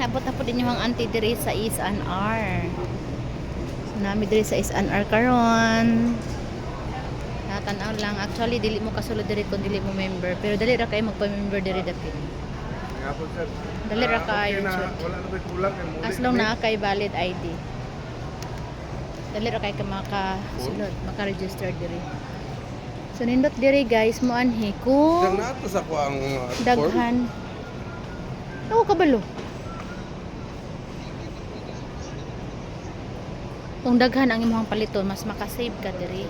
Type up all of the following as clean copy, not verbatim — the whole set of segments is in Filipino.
Naabot na po din yung auntie diri sa S&R. So, nami diri sa S&R karon. Natanaw lang. Actually, dili mo kasulod diri kung dili mo member. Pero dali ra kayo magpa-member diri dapit. Dali ra kayo. Wala na ba kulang kay muli. As long na kay valid ID. Dali ra kayo ka makasulod, maka-register diri. So nindot diri guys, mo anhi kung Nato sa ko ang daghan. Oo kabalo. Kung daghan ang imong paliton, mas makasave ka diri.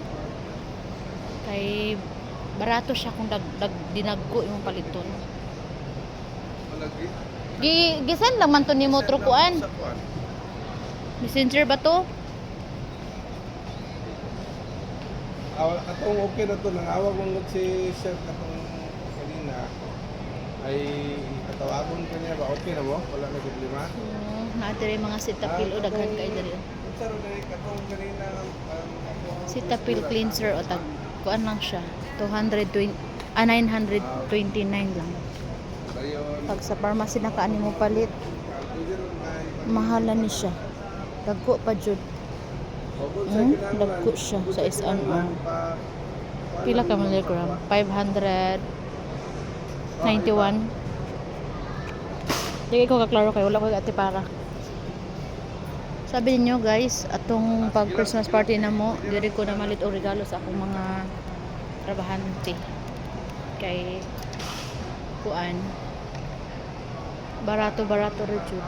Kay barato siya kung dinagko imong paliton. Gisan lang man to ni mo trukuan. Messenger ba to? Atong okay na to, nangawag mong si Sir katong kanina ay katawagon ko niya ba okay na mo? Wala na problema? Naatire mga sitapil o daghan kay diri. Sir, katong kanina Sitapil cleanser o tag kuan lang siya. 929 lang. Pag sa pharmacy nakaani mo palit, mahalan ni siya. Dagko pa jud. Dagko siya sa S&R. Pila ka milligram? 591. Di ko kaklaro kayo, wala ko ati para. Sabi niyo guys, atong pag Christmas party na mo, diri ko na malit o regalo sa akong mga trabahante. Kay kuan. Barato-barato rin jud.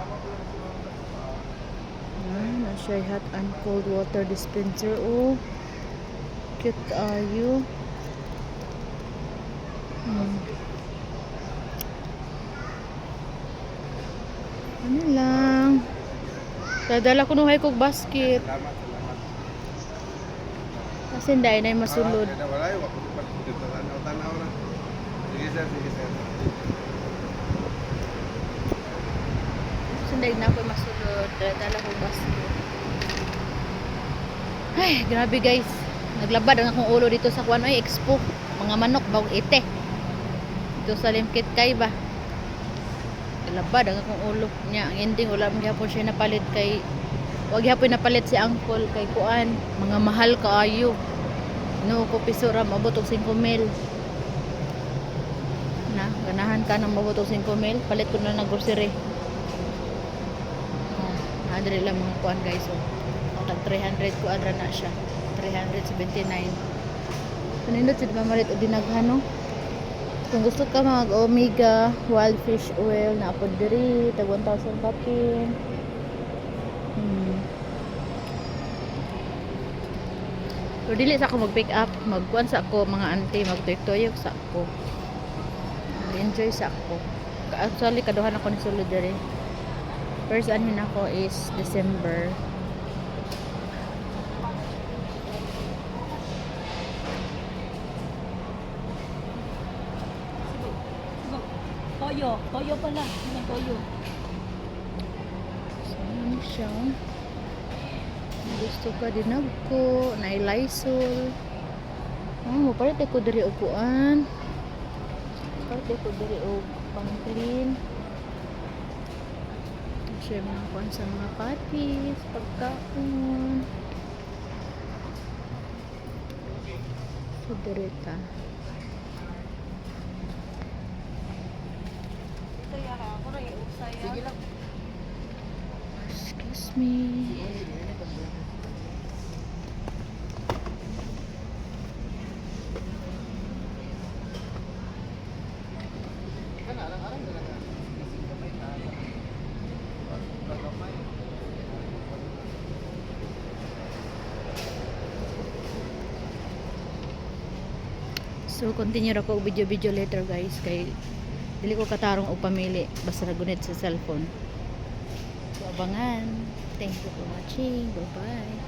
Na siya hot and cold water dispenser. Oh, cute ayo. Ano lang. Dadala ko nuhay kog basket. Salamat. Kasi hindi na masulod. Wala yung wako tanaw na. Sige sir. Sunday na ako masulod. Dala ko basket. Ay, grabe guys. Naglabad ang akong ulo dito sa kuan ay expo. Mga manok bawang ite. Dito sa Limkit kay ba. Naglabad ang akong ulo niya. Ang ending wala man gyapon siya napalit kay wag gyapon napalit si uncle kay kuan. Mga mahal kaayo. No ko piso ra mabot og 5,000. Na, ganahan ka nang mabot og 5,000, palit ko na ng grocery. Nadre lang mga kuan guys. So, tag 300 ko adra na siya. 379. Kanindot jud mamalit og dinaghan no. Kung gusto ka mag omega wild fish oil na apod diri tag 1,000 kapin. So dili sa ako mag-pick up, magkuan sa ako mga auntie, magtuyok-tuyok sa ako. Enjoy sa ako. Actually kaduhan ako ni sulod diri. First anhin ako is December. Toyo pala. Yung toyo. So, ano siya? Gusto ka dinagko, na Lysol. Palit ko diri og kuan. Palit ko diri og pang-clean. Siya mga kuan sa mga patis, pagkaon. So, diri ta. Sige lang. Excuse me. So continue ra ko video later guys kay dili ko katarong og pamili basta nagunit sa cellphone. So abangan. Thank you for watching. Bye bye.